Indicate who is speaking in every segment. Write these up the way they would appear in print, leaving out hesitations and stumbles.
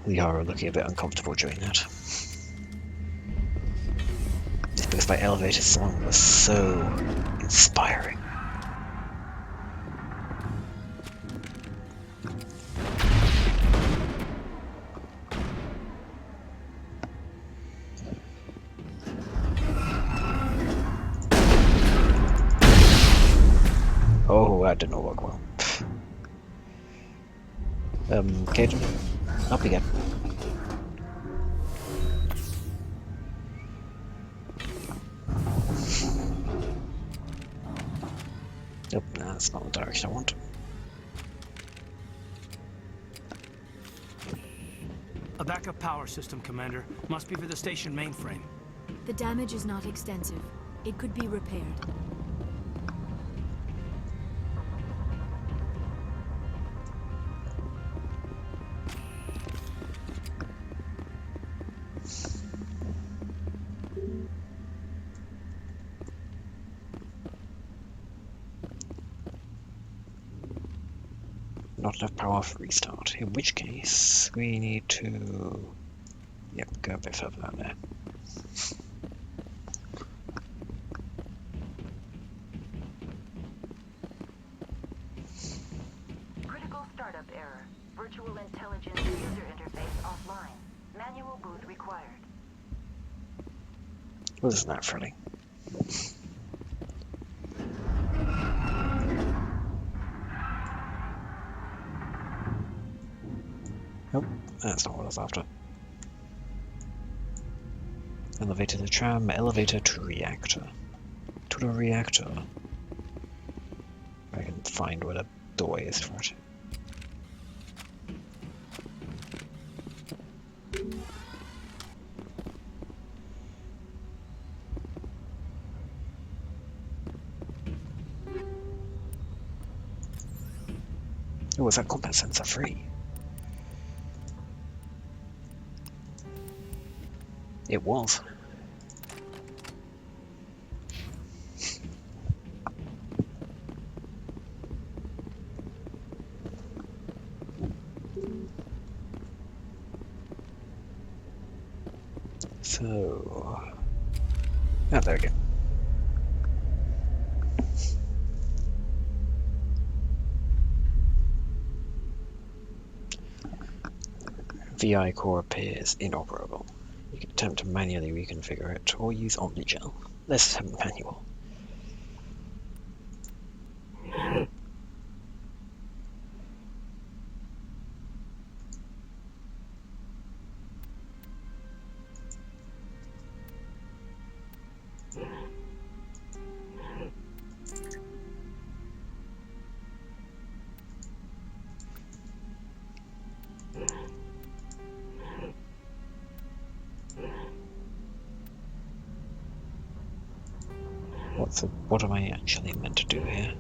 Speaker 1: We are looking a bit uncomfortable during that. Just because my elevator song was so inspiring. Oh, that did not work well. Caden, up again. Nope, nah, that's not the direction I want.
Speaker 2: A backup power system, Commander. Must be for the station mainframe.
Speaker 3: The damage is not extensive. It could be repaired.
Speaker 1: Not enough power for restart. In which case, we need to... Yep, go a bit further down there.
Speaker 4: Critical startup error. Virtual intelligence user interface offline. Manual boot required.
Speaker 1: Well, isn't that funny? Nope, that's not what I was after. Elevator to tram, elevator to reactor. To the reactor. I can find where the doorway is for it. Oh, is that combat sensor free? It was. So... Ah, there we go. VI core appears inoperable. You can attempt to manually reconfigure it, or use OmniGel. Let's attempt manual. What am I actually meant to do here?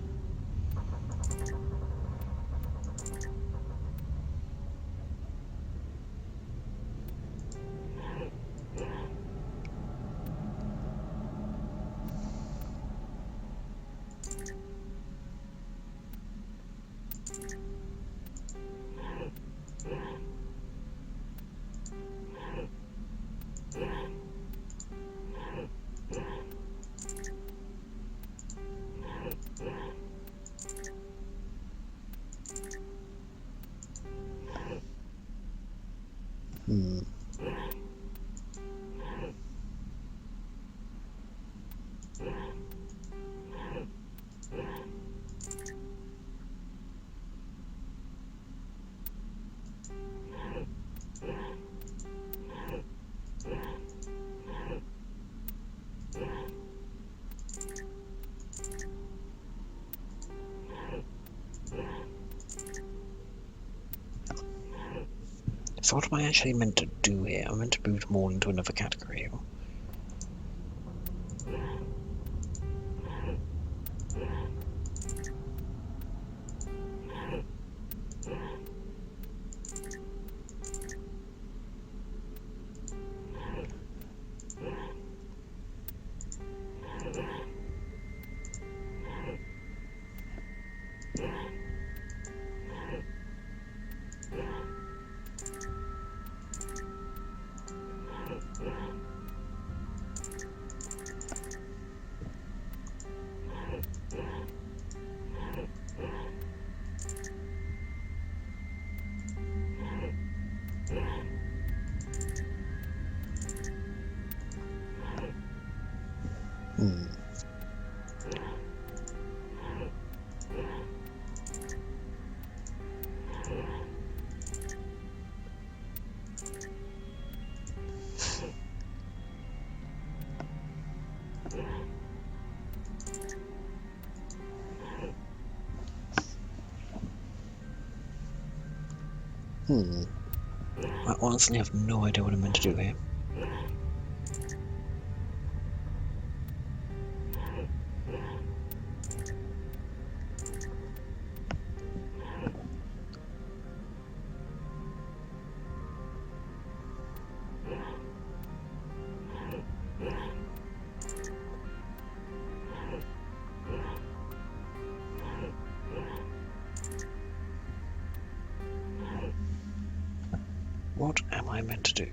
Speaker 1: So what am I actually meant to do here? I'm meant to move them all into another category. I honestly have no idea what I'm meant to do here. What am I meant to do?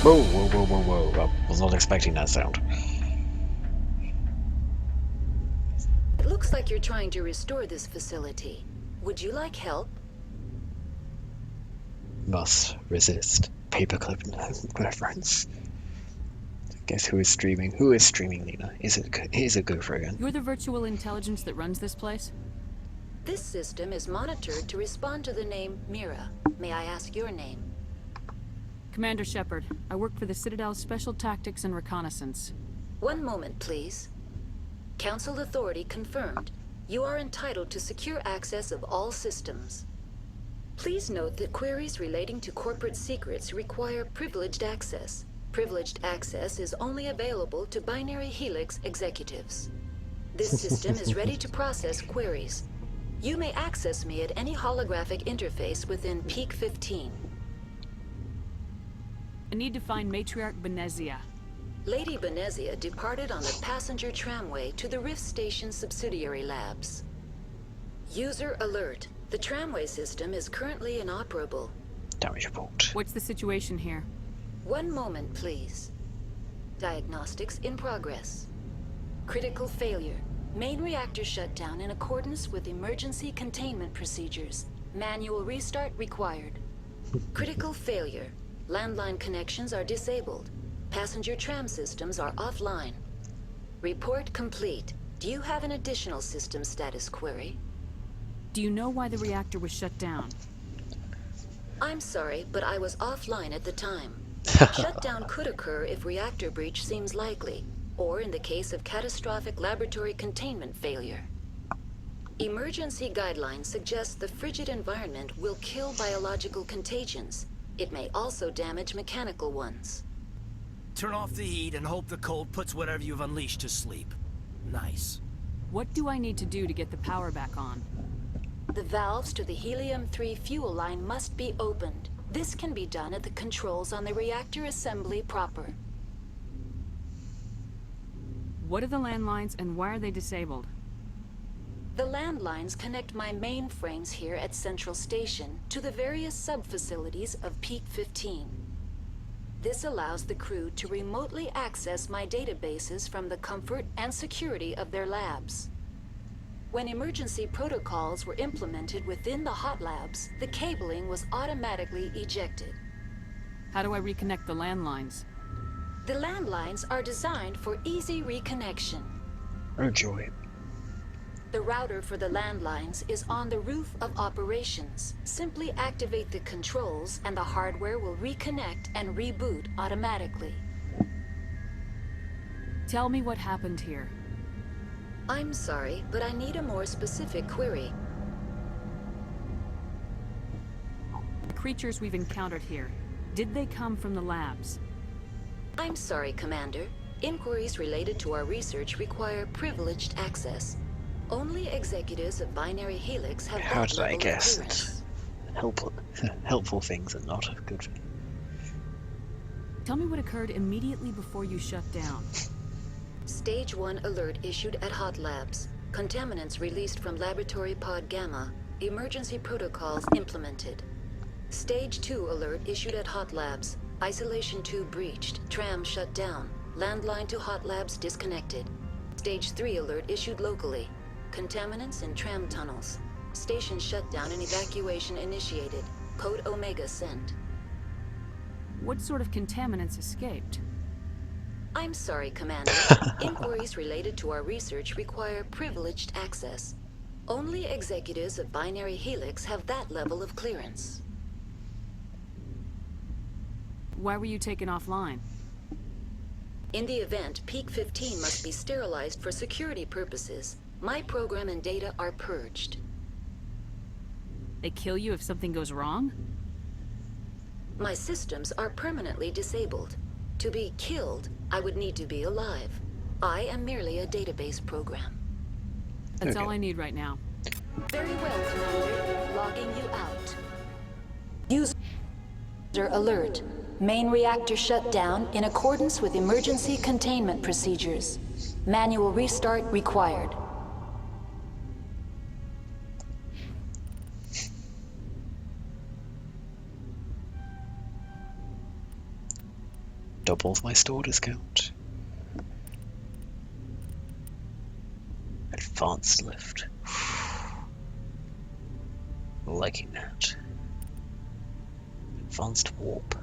Speaker 1: Whoa, whoa, whoa, whoa, whoa. I was not expecting that sound.
Speaker 5: It looks like you're trying to restore this facility. Would you like help?
Speaker 1: Must resist. Paperclip reference. Guess who is streaming? Who is streaming, Lena? Is it Gopher again?
Speaker 6: You're the virtual intelligence that runs this place?
Speaker 5: This system is monitored to respond to the name Mira. May I ask your name?
Speaker 6: Commander Shepard. I work for the Citadel Special Tactics and Reconnaissance.
Speaker 5: One moment, please. Council authority confirmed. You are entitled to secure access of all systems. Please note that queries relating to corporate secrets require privileged access. Privileged access is only available to Binary Helix executives. This system is ready to process queries. You may access me at any holographic interface within Peak 15.
Speaker 6: I need to find Matriarch Benezia.
Speaker 5: Lady Benezia departed on the passenger tramway to the Rift Station subsidiary labs. User alert. The tramway system is currently inoperable.
Speaker 1: Damage report.
Speaker 6: What's the situation here?
Speaker 5: One moment, please. Diagnostics in progress. Critical failure. Main reactor shut down in accordance with emergency containment procedures. Manual restart required. Critical failure. Landline connections are disabled. Passenger tram systems are offline. Report complete. Do you have an additional system status query?
Speaker 6: Do you know why the reactor was shut down?
Speaker 5: I'm sorry, but I was offline at the time. Shutdown could occur if reactor breach seems likely, or in the case of catastrophic laboratory containment failure. Emergency guidelines suggest the frigid environment will kill biological contagions. It may also damage mechanical ones.
Speaker 2: Turn off the heat and hope the cold puts whatever you've unleashed to sleep. Nice.
Speaker 6: What do I need to do to get the power back on?
Speaker 5: The valves to the Helium-3 fuel line must be opened. This can be done at the controls on the reactor assembly proper.
Speaker 6: What are the landlines and why are they disabled?
Speaker 5: The landlines connect my mainframes here at Central Station to the various sub-facilities of Peak 15. This allows the crew to remotely access my databases from the comfort and security of their labs. When emergency protocols were implemented within the hot labs, the cabling was automatically ejected.
Speaker 6: How do I reconnect the landlines?
Speaker 5: The landlines are designed for easy reconnection.
Speaker 1: Oh joy.
Speaker 5: The router for the landlines is on the roof of operations. Simply activate the controls and the hardware will reconnect and reboot automatically.
Speaker 6: Tell me what happened here.
Speaker 5: I'm sorry, but I need a more specific query.
Speaker 6: The creatures we've encountered here, did they come from the labs?
Speaker 5: I'm sorry, Commander. Inquiries related to our research require privileged access. Only executives of Binary Helix have
Speaker 1: How
Speaker 5: that
Speaker 1: did I
Speaker 5: level of
Speaker 1: guess
Speaker 5: clearance.
Speaker 1: it? Helpful things are not good.
Speaker 6: Tell me what occurred immediately before you shut down.
Speaker 5: Stage 1 alert issued at Hot Labs. Contaminants released from Laboratory Pod Gamma. Emergency protocols implemented. Stage 2 alert issued at Hot Labs. Isolation tube breached. Tram shut down. Landline to Hot Labs disconnected. Stage 3 alert issued locally. Contaminants in tram tunnels. Station shutdown and evacuation initiated. Code Omega sent.
Speaker 6: What sort of contaminants escaped?
Speaker 5: I'm sorry, Commander. Inquiries related to our research require privileged access. Only executives of Binary Helix have that level of clearance.
Speaker 6: Why were you taken offline?
Speaker 5: In the event, Peak 15 must be sterilized for security purposes. My program and data are purged.
Speaker 6: They kill you if something goes wrong?
Speaker 5: My systems are permanently disabled. To be killed, I would need to be alive. I am merely a database program.
Speaker 6: That's
Speaker 1: Okay.
Speaker 6: all I need right now.
Speaker 5: Very well, Commander. Logging you out. User alert. Main reactor shut down in accordance with emergency containment procedures. Manual restart required.
Speaker 1: Doubles my store discount. Advanced lift. Liking that. Advanced warp.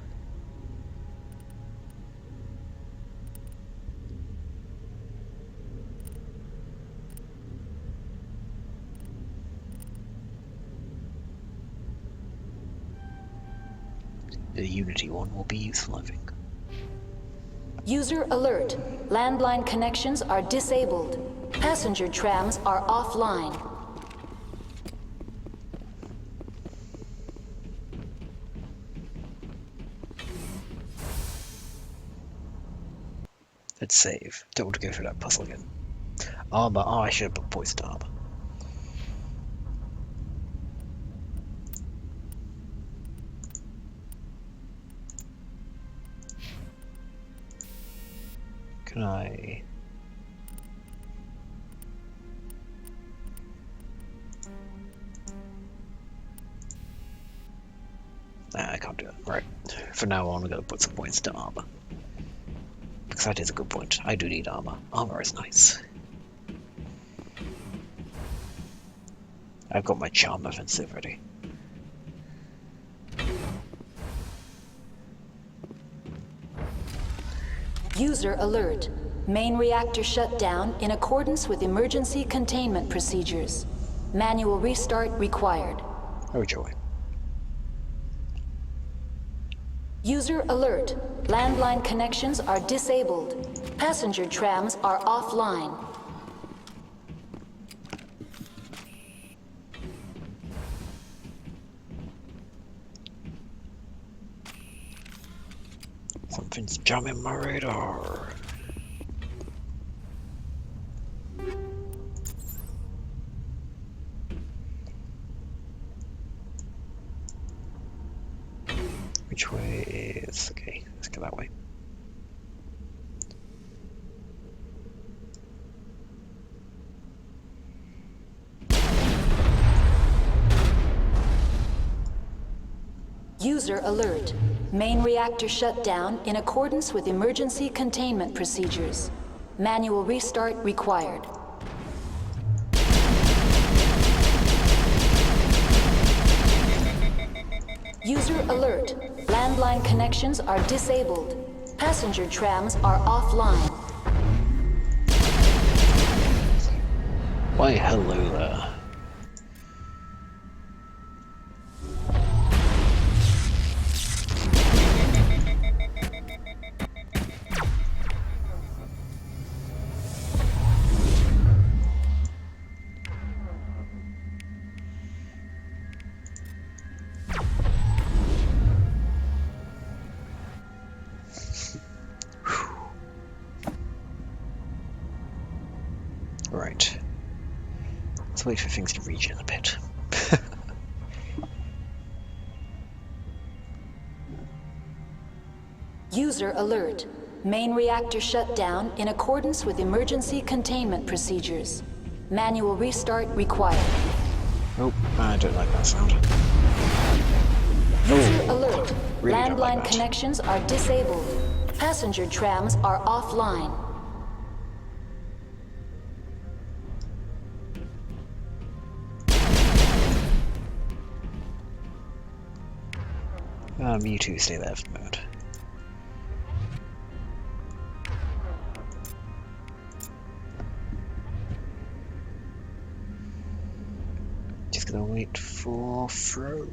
Speaker 1: The Unity one will be useful, I think.
Speaker 5: User alert. Landline connections are disabled. Passenger trams are offline.
Speaker 1: Let's save. Don't want to go through that puzzle again. Armor. Oh, I should have put poison armor. Can I? Nah, I can't do it. Right. For now on, we're going to put some points to armor. Because that is a good point. I do need armor. Armor is nice. I've got my charm offensive ready.
Speaker 5: User alert. Main reactor shut down in accordance with emergency containment procedures. Manual restart required.
Speaker 1: Oh joy.
Speaker 5: User alert. Landline connections are disabled. Passenger trams are offline.
Speaker 1: Something's jamming my radar. Which way is... okay, let's go that way.
Speaker 5: User alert. Main reactor shut down in accordance with emergency containment procedures. Manual restart required. User alert. Landline connections are disabled. Passenger trams are offline.
Speaker 1: Why, hello there. Let's wait for things to regen a bit.
Speaker 5: User alert. Main reactor shut down in accordance with emergency containment procedures. Manual restart required.
Speaker 1: Oh, I don't like that sound.
Speaker 5: User alert.
Speaker 1: Really don't like
Speaker 5: Landline
Speaker 1: that.
Speaker 5: connections are disabled. Passenger trams are offline.
Speaker 1: You two stay there for the moment. Just gonna wait for throw.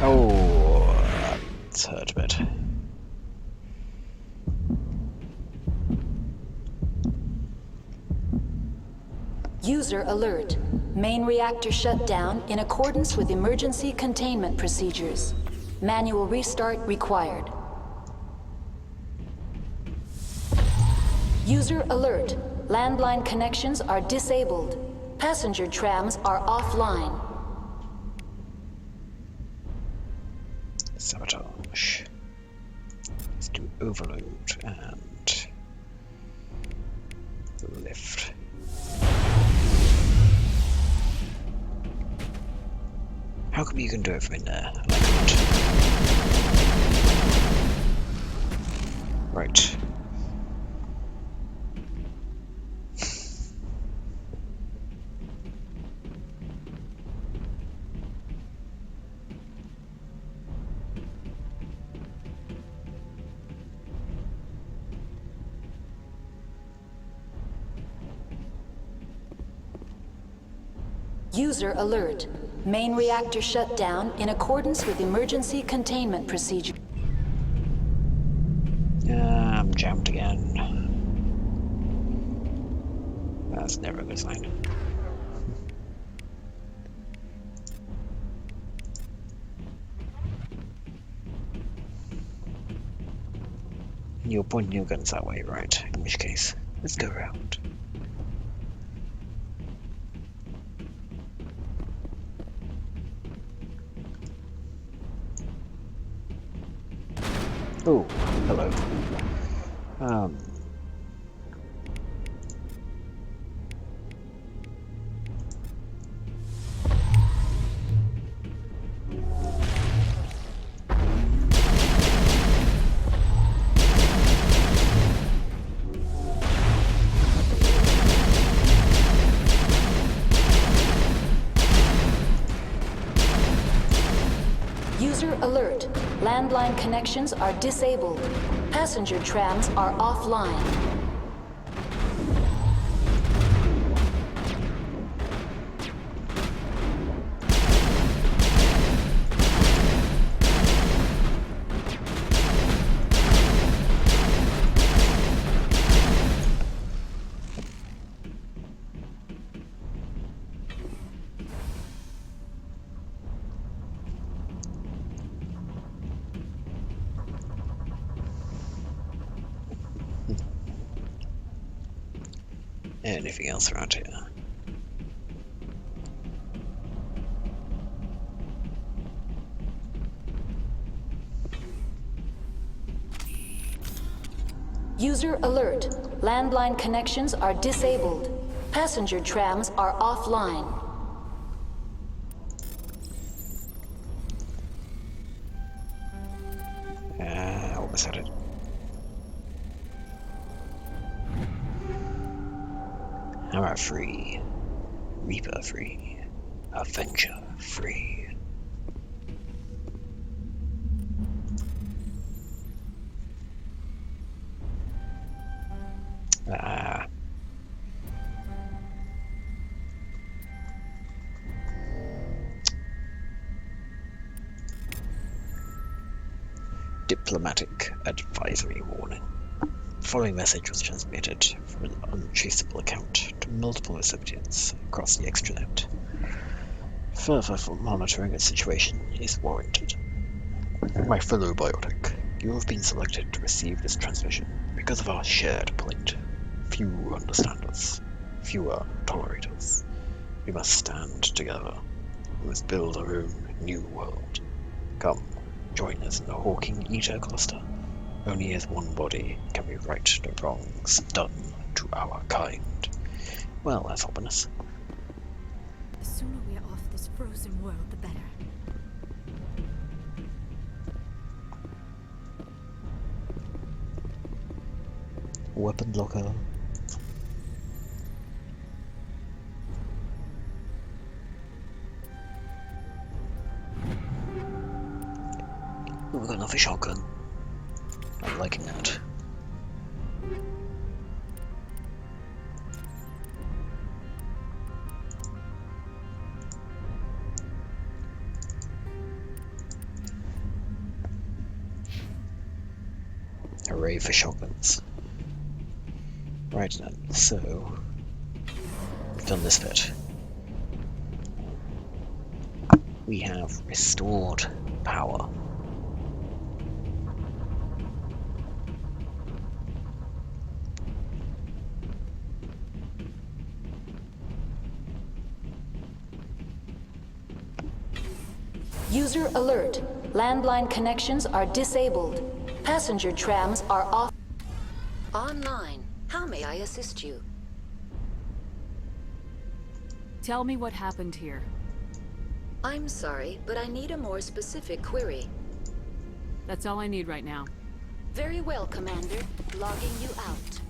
Speaker 1: Oh, that's hurt a bit.
Speaker 5: User alert. Main reactor shut down in accordance with emergency containment procedures. Manual restart required. User alert. Landline connections are disabled. Passenger trams are offline.
Speaker 1: Sabotage. Let's do overload and lift. How come you can do it from in there? I like that. Right.
Speaker 5: User alert. Main reactor shut down in accordance with emergency containment procedure.
Speaker 1: I'm jammed again. That's never a good sign. You're pointing your guns that way, right? In which case, let's go around. Oh, hello.
Speaker 5: User alert. Landline connections are disabled. Passenger trams are offline.
Speaker 1: Anything else around here?
Speaker 5: User alert. Landline connections are disabled. Passenger trams are offline.
Speaker 1: Almost had it. Hammer free. Reaper free. Avenger free. Diplomatic advisory warning. The following message was transmitted from an untraceable account to multiple recipients across the extranet. Further monitoring of the situation is warranted. My fellow biotic, you have been selected to receive this transmission because of our shared plight. Few understand us. Fewer tolerate us. We must stand together. We must build our own new world. Come, join us in the Hawking Eater cluster. Only as one body can we right the wrongs done to our kind. Well, that's ominous.
Speaker 3: The sooner we are off this frozen world, the better.
Speaker 1: Weapon locker. Oh, we've got another shotgun. I'm liking that. Hooray for shotguns. Right then, so we've done this bit. We have restored power.
Speaker 5: User alert. Landline connections are disabled. Passenger trams are off. Online. How may I assist you?
Speaker 6: Tell me what happened here.
Speaker 5: I'm sorry, but I need a more specific query.
Speaker 6: That's all I need right now.
Speaker 5: Very well, Commander. Logging you out.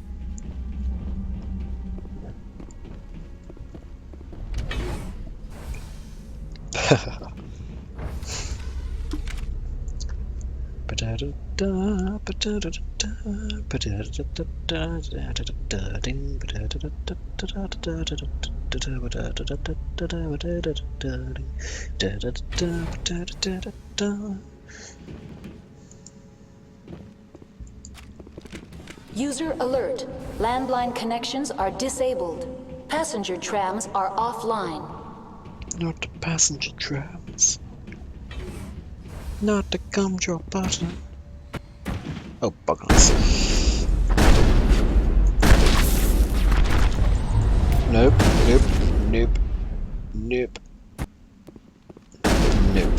Speaker 5: User alert. Landline connections are disabled. Passenger trams are offline.
Speaker 1: Not the passenger trams. Not the gumdrop button. Oh, buggers. Nope, nope, nope, nope, nope.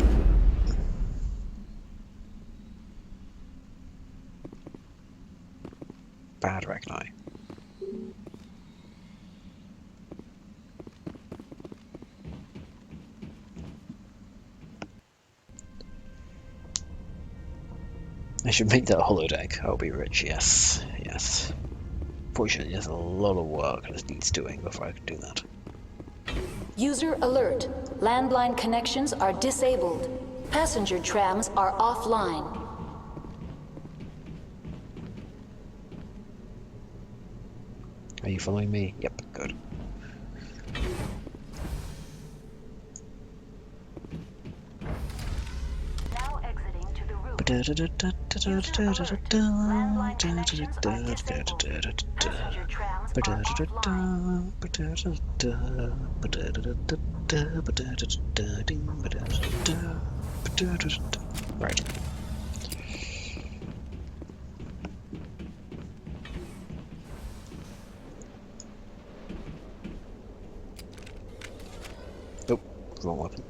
Speaker 1: Bad Ragni. I should make that a holodeck. I'll be rich, yes, yes. Fortunately, there's a lot of work that needs doing before I can do that.
Speaker 5: User alert. Landline connections are disabled. Passenger trams are offline.
Speaker 1: Are you following me? Yep, good.
Speaker 4: Now exiting to the route. User alert. Landline connections are disabled. Passenger trams are offline.
Speaker 1: Right. Nope, wrong weapon.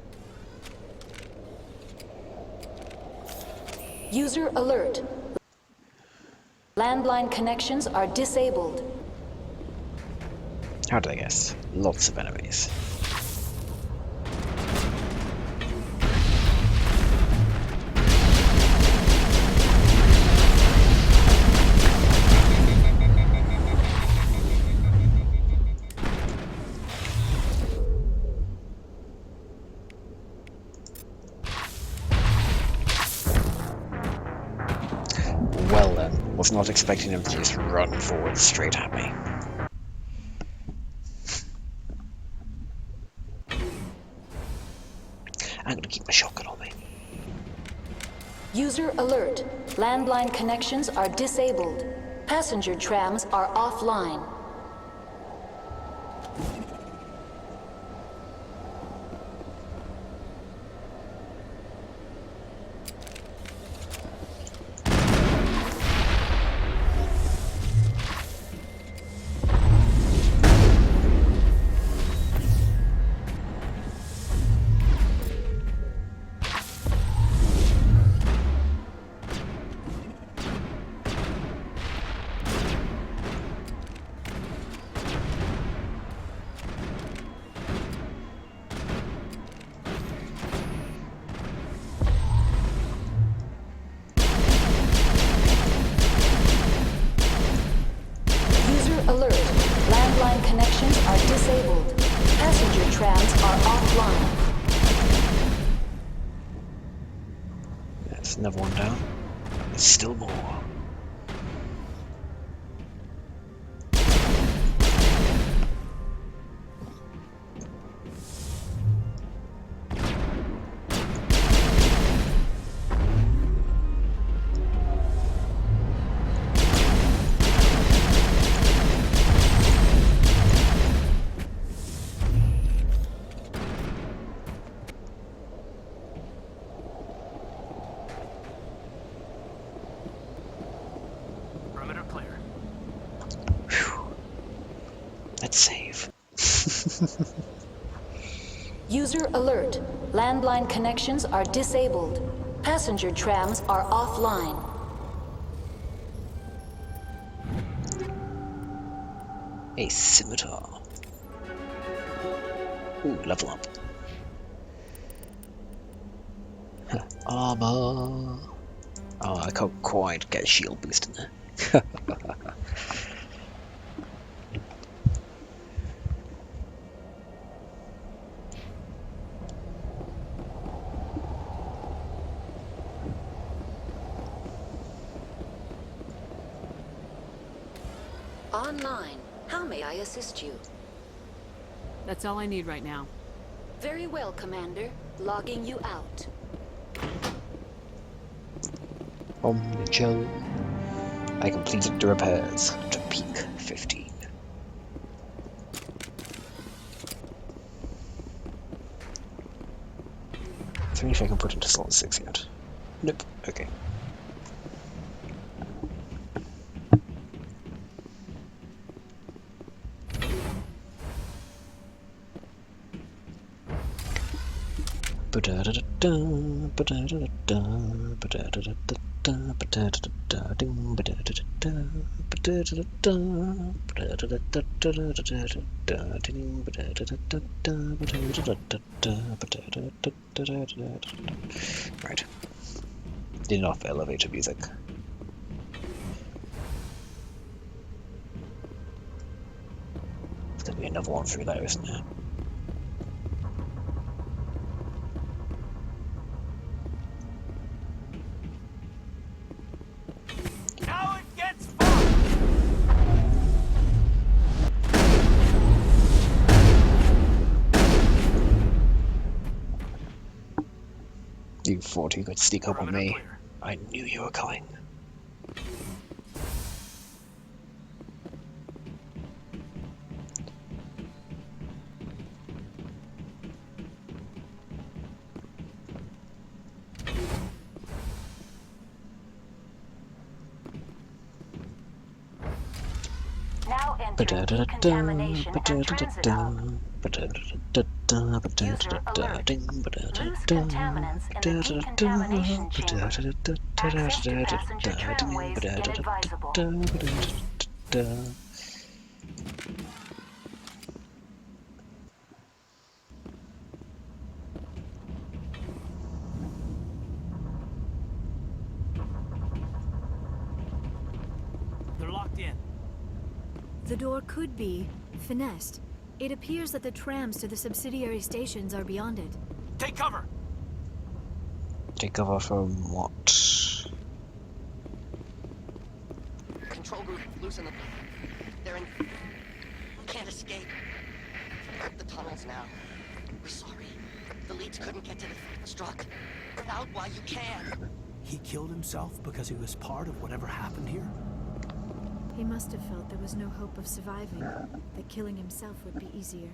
Speaker 5: User alert. Landline connections are disabled.
Speaker 1: How did I guess? Lots of enemies. Well then, was not expecting them to just run forward straight at me. I'm gonna keep my shotgun on me.
Speaker 5: User alert. Landline connections are disabled. Passenger trams are offline. alert. Landline connections are disabled. Passenger trams are offline.
Speaker 1: There's another one down. There's still more.
Speaker 2: Perimeter clear.
Speaker 1: Let's save.
Speaker 5: User alert. Landline connections are disabled. Passenger trams are offline.
Speaker 1: A scimitar. Ooh, level up. Armor. Oh, I can't quite get a shield boost in there.
Speaker 5: Online. How may I assist you?
Speaker 6: That's all I need right now.
Speaker 5: Very well, Commander. Logging you out.
Speaker 1: On the Joe. I completed the repairs to peak 15. See if I can put into slot 6 yet. Nope. Okay. Right. Enough elevator music. There's gonna be another one through there, isn't there?
Speaker 2: Now it gets fun!
Speaker 1: You thought you could sneak up on
Speaker 2: Perimeter
Speaker 1: me.
Speaker 2: clear.
Speaker 1: I knew you were coming.
Speaker 4: Now enter decontamination and transit hub. User alert. Loose contaminants in the decontamination chamber. Access to passenger tramways inadvisable.
Speaker 2: They're locked in.
Speaker 3: The door could be finessed. It appears that the trams to the subsidiary stations are beyond it.
Speaker 2: Take cover!
Speaker 1: Take cover from what?
Speaker 7: Control group, loosen them. They're in... Can't escape. The tunnels now. We're sorry. The leads couldn't get to the struck. Get out while you can.
Speaker 2: He killed himself because he was part of whatever happened here?
Speaker 3: He must have felt there was no hope of surviving, that killing himself would be easier.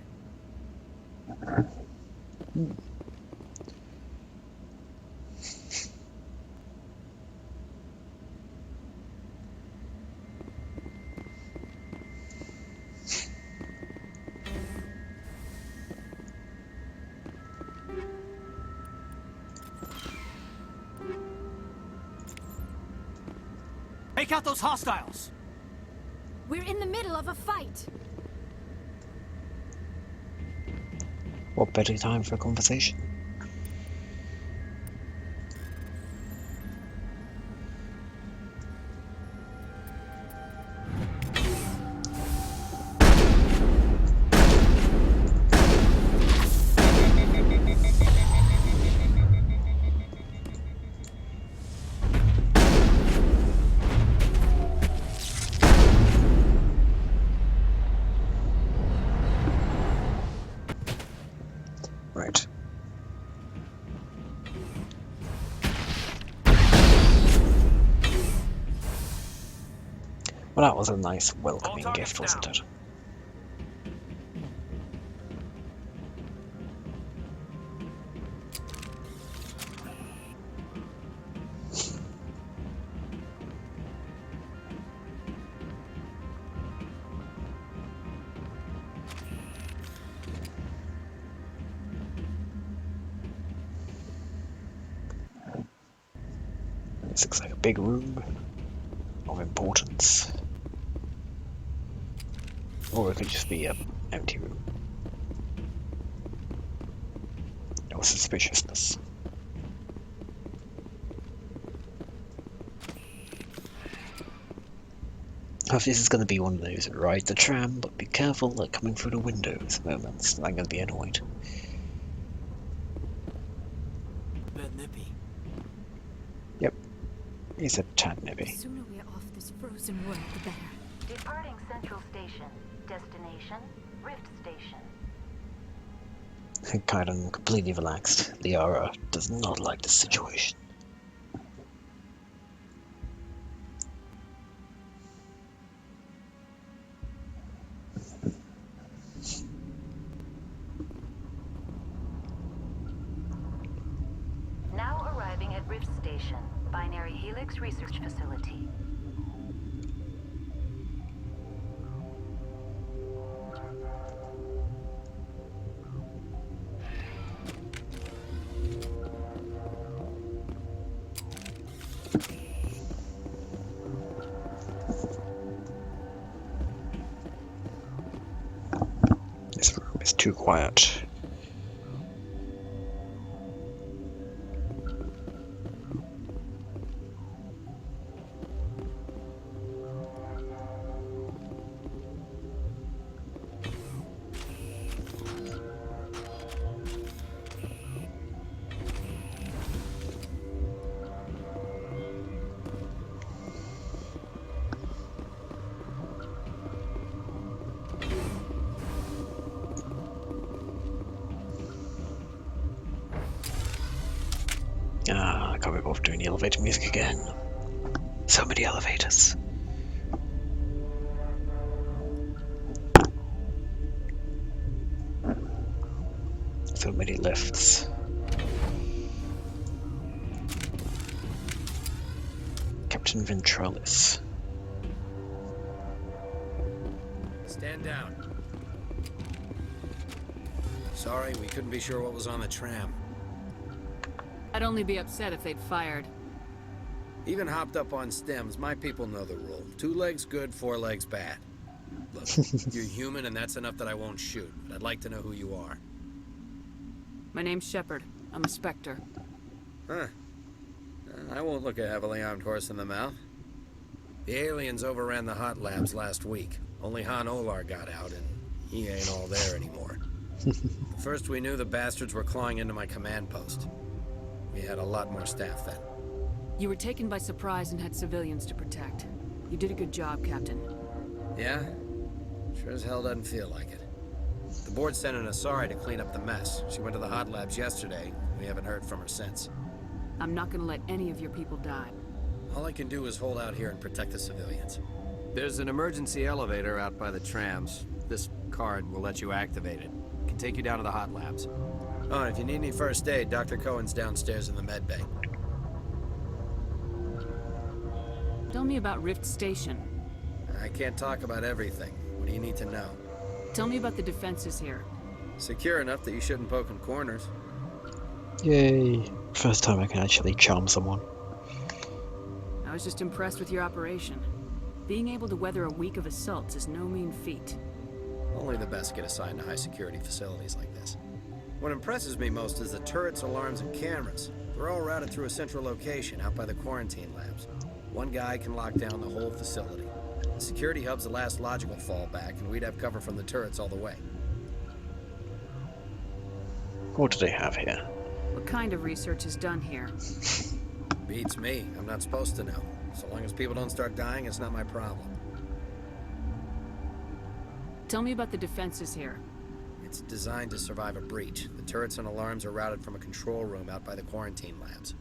Speaker 2: Take out those hostiles!
Speaker 3: We're in the middle of a fight!
Speaker 1: What better time for a conversation? Well, that was a nice welcoming
Speaker 2: All
Speaker 1: gift,
Speaker 2: targets
Speaker 1: wasn't it? This looks like a big room of importance. Or it could just be an empty room. No suspiciousness. If this is going to be one of those ride the tram, but be careful, they're coming through the windows moments. I'm going to be annoyed.
Speaker 2: Bit nippy.
Speaker 1: He's a tad
Speaker 3: The
Speaker 1: nippy.
Speaker 3: sooner we're off this frozen world, the better.
Speaker 4: Departing Central Station. Destination, Rift Station.
Speaker 1: Kind of completely relaxed. Liara does not like the situation.
Speaker 4: Now arriving at Rift Station, Binary Helix Research Facility.
Speaker 1: This room is too quiet. Ah, I can't be bothered doing the elevator music again. So many elevators. So many lifts. Captain Ventralis.
Speaker 2: Stand down. Sorry, we couldn't be sure what was on the tram.
Speaker 6: I'd only be upset if they'd fired.
Speaker 2: Even hopped up on stems, my people know the rule. 2 legs good, 4 legs bad. Look, you're human and that's enough that I won't shoot, but I'd like to know who you are.
Speaker 6: My name's Shepard. I'm a Spectre.
Speaker 2: Huh. I won't look a heavily armed horse in the mouth. The aliens overran the hot labs last week. Only Han Olar got out, and he ain't all there anymore. First we knew the bastards were clawing into my command post. We had a lot more staff then.
Speaker 6: You were taken by surprise and had civilians to protect. You did a good job, Captain.
Speaker 2: Yeah? Sure as hell doesn't feel like it. The board sent an Asari to clean up the mess. She went to the hot labs yesterday. We haven't heard from her since.
Speaker 6: I'm not gonna let any of your people die.
Speaker 2: All I can do is hold out here and protect the civilians. There's an emergency elevator out by the trams. This card will let you activate it. It can take you down to the hot labs. Oh, and if you need any first aid, Dr. Cohen's downstairs in the med bay.
Speaker 6: Tell me about Rift Station.
Speaker 2: I can't talk about everything. What do you need to know?
Speaker 6: Tell me about the defenses here.
Speaker 2: Secure enough that you shouldn't poke in corners.
Speaker 1: Yay. First time I can actually charm someone.
Speaker 6: I was just impressed with your operation. Being able to weather a week of assaults is no mean feat.
Speaker 2: Only the best get assigned to high-security facilities like this. What impresses me most is the turrets, alarms, and cameras. They're all routed through a central location out by the quarantine labs. One guy can lock down the whole facility. The security hub's the last logical fallback, and we'd have cover from the turrets all the way.
Speaker 1: What do they have here?
Speaker 6: What kind of research is done here?
Speaker 2: Beats me. I'm not supposed to know. So long as people don't start dying, it's not my problem.
Speaker 6: Tell me about the defenses here.
Speaker 2: It's designed to survive a breach. The turrets and alarms are routed from a control room out by the quarantine labs.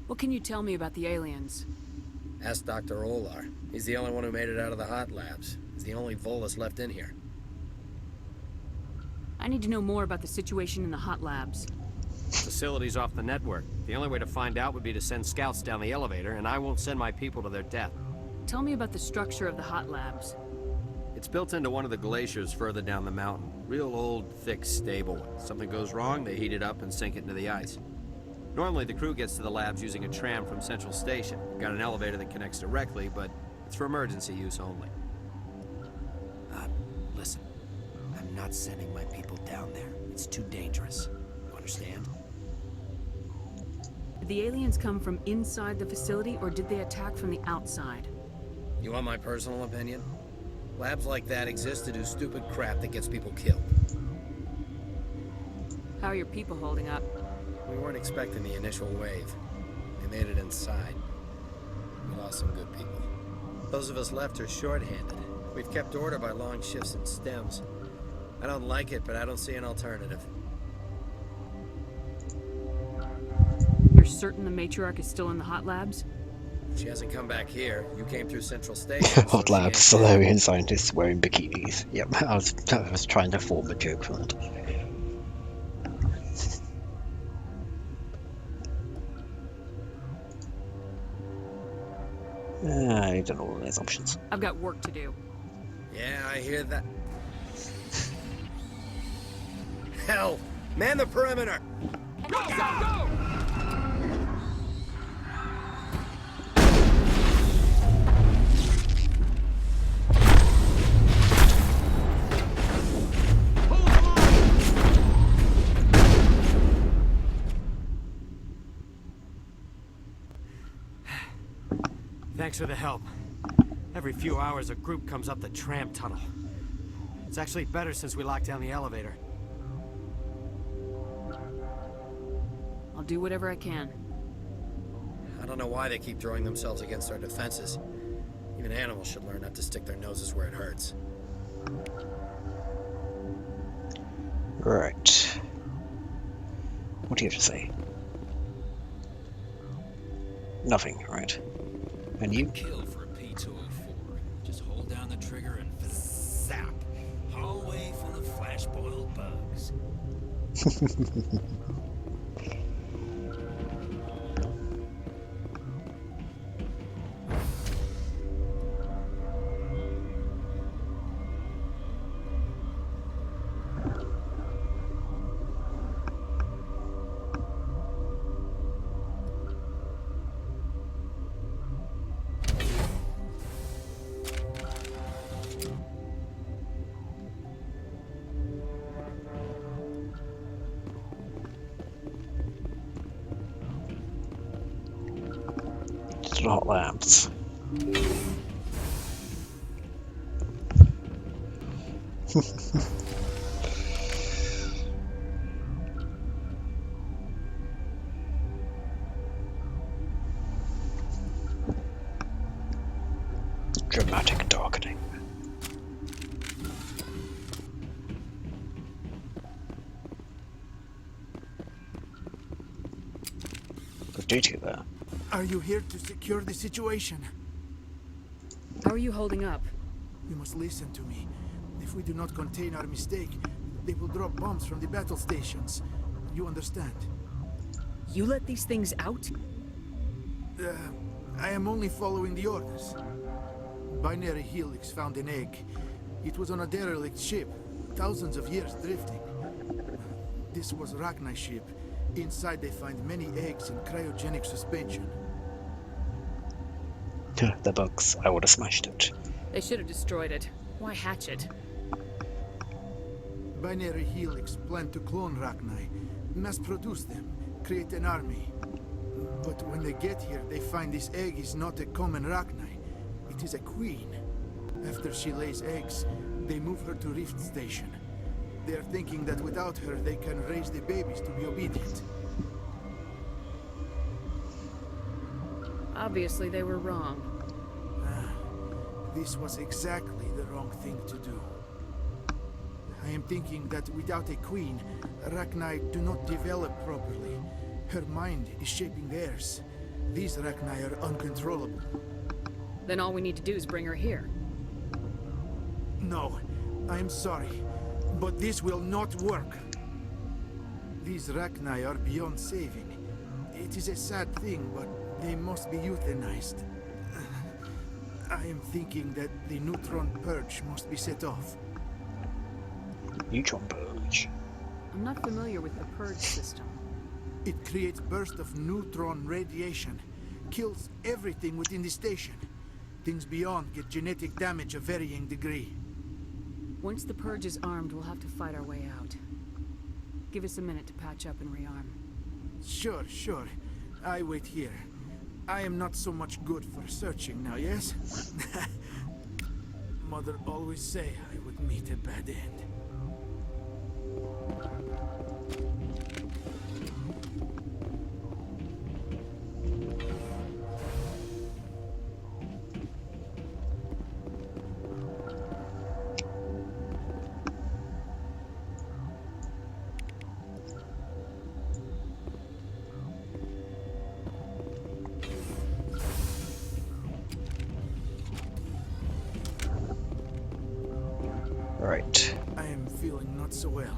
Speaker 6: What can you tell me about the aliens?
Speaker 2: Ask Dr. Olar. He's the only one who made it out of the hot labs. He's the only Volus left in here.
Speaker 6: I need to know more about the situation in the hot labs.
Speaker 8: Facility's off the network. The only way to find out would be to send scouts down the elevator, and I won't send my people to their death.
Speaker 6: Tell me about the structure of the hot labs.
Speaker 8: It's built into one of the glaciers further down the mountain. Real old, thick, stable. Something goes wrong, they heat it up and sink it into the ice. Normally, the crew gets to the labs using a tram from Central Station. Got an elevator that connects directly, but it's for emergency use only.
Speaker 2: Listen. I'm not sending my people down there. It's too dangerous. You understand?
Speaker 6: Did the aliens come from inside the facility, or did they attack from the outside?
Speaker 2: You want my personal opinion? Labs like that exist to do stupid crap that gets people killed.
Speaker 6: How are your people holding up?
Speaker 2: We weren't expecting the initial wave. They made it inside. We lost some good people. Those of us left are short-handed. We've kept order by long shifts and stems. I don't like it, but I don't see an alternative.
Speaker 6: You're certain the matriarch is still in the hot labs?
Speaker 2: She hasn't come back here. You came through Central Station.
Speaker 1: Hot labs, Solarian scientists wearing bikinis. Yep, I was trying to form a joke for that. I don't know all these options.
Speaker 6: I've got work to do.
Speaker 2: Yeah, I hear that. Hell! Man the perimeter!
Speaker 6: Go, go, go!
Speaker 8: Thanks for the help. Every few hours, a group comes up the tram tunnel. It's actually better since we locked down the elevator.
Speaker 6: I'll do whatever I can.
Speaker 2: I don't know why they keep throwing themselves against our defenses. Even animals should learn not to stick their noses where it hurts.
Speaker 1: Right. What do you have to say? Nothing, right? And you?
Speaker 9: Kill for a P-204. Just hold down the trigger and zap. Hallway full of flash-boiled bugs.
Speaker 1: Hot labs. Dramatic darkening. Good day to you there.
Speaker 10: Are you here to secure the situation?
Speaker 6: How are you holding up?
Speaker 10: You must listen to me. If we do not contain our mistake, they will drop bombs from the battle stations. You understand?
Speaker 6: You let these things out?
Speaker 10: I am only following the orders. Binary Helix found an egg. It was on a derelict ship, thousands of years drifting. This was Rachni's ship. Inside they find many eggs in cryogenic suspension.
Speaker 1: The bugs. I would have smashed it.
Speaker 6: They should have destroyed it. Why hatch it?
Speaker 10: Binary Helix planned to clone Rachni, mass produce them, create an army. But when they get here, they find this egg is not a common Rachni. It is a queen. After she lays eggs, they move her to Rift Station. They are thinking that without her, they can raise the babies to be obedient.
Speaker 6: Obviously, they were wrong.
Speaker 10: This was exactly the wrong thing to do. I am thinking that without a queen, Rachni do not develop properly. Her mind is shaping theirs. These Rachni are uncontrollable.
Speaker 6: Then all we need to do is bring her here.
Speaker 10: No, I'm sorry, but this will not work. These Rachni are beyond saving. It is a sad thing, but they must be euthanized. I am thinking that the neutron purge must be set off.
Speaker 1: Neutron purge.
Speaker 6: I'm not familiar with the purge system.
Speaker 10: It creates bursts of neutron radiation, kills everything within the station. Things beyond get genetic damage of varying degree.
Speaker 6: Once the purge is armed, we'll have to fight our way out. Give us a minute to patch up and rearm.
Speaker 10: Sure, sure. I wait here. I am not so much good for searching now, yes? Mother always say I would meet a bad end.
Speaker 1: Right.
Speaker 10: I am feeling not so well.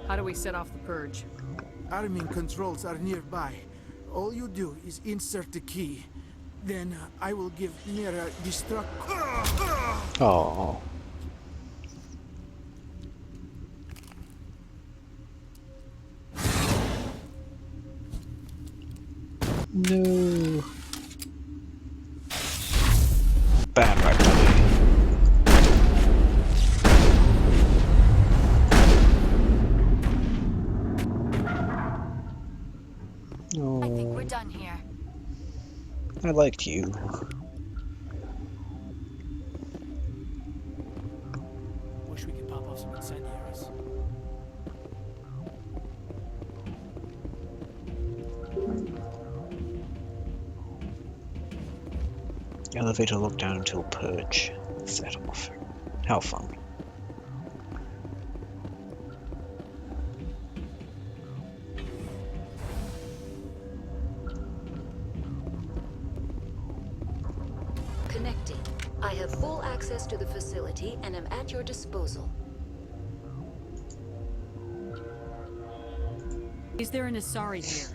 Speaker 6: How do we set off the purge?
Speaker 10: Arming controls are nearby. All you do is insert the key. Then I will give Mira destruct.
Speaker 1: Oh. No. Bad right now.
Speaker 3: I think we're done here.
Speaker 1: I liked you.
Speaker 11: Wish we could pop off some incendiaries.
Speaker 1: Elevator lockdown until purge set off. How fun.
Speaker 5: Connecting. I have full access to the facility and am at your disposal.
Speaker 6: Is there an Asari here?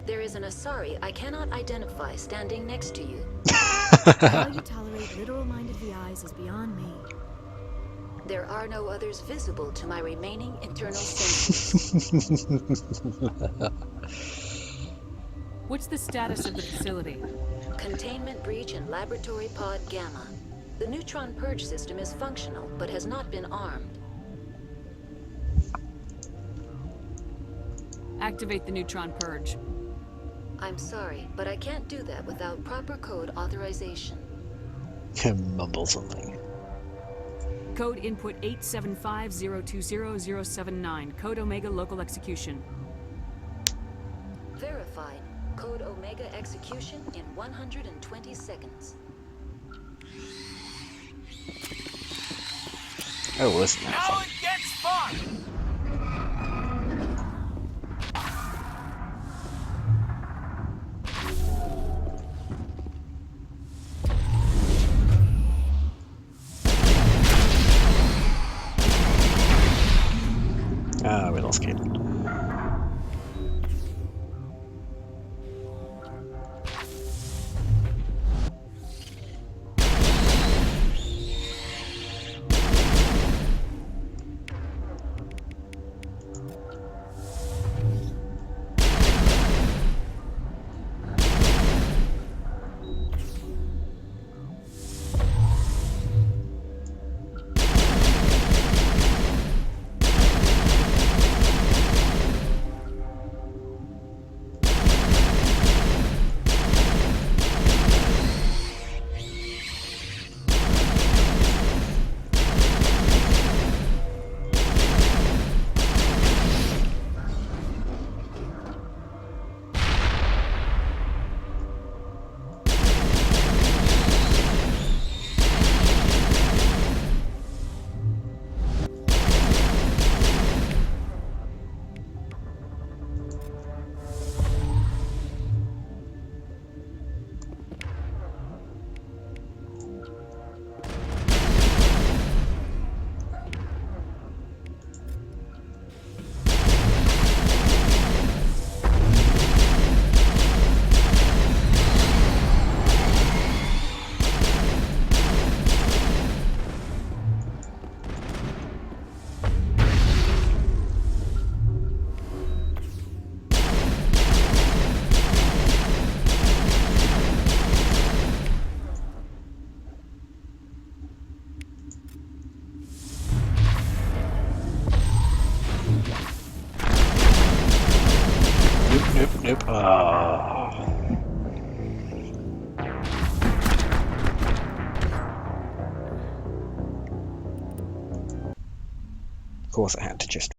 Speaker 5: There is an Asari I cannot identify standing next to you.
Speaker 3: How you tolerate literal-minded VIs is beyond me.
Speaker 5: There are no others visible to my remaining internal senses.
Speaker 6: What's the status of the facility?
Speaker 5: Containment breach in Laboratory Pod Gamma. The neutron purge system is functional, but has not been armed.
Speaker 6: Activate the neutron purge.
Speaker 5: I'm sorry, but I can't do that without proper code authorization.
Speaker 1: Mumble something.
Speaker 6: Code input 875020079. Code Omega local execution.
Speaker 5: Verified. Code Omega execution in 120 seconds.
Speaker 1: Oh, listen.
Speaker 9: Now it gets fun!
Speaker 1: Ah, we lost Kate. Nope. Ah. Of course I had to just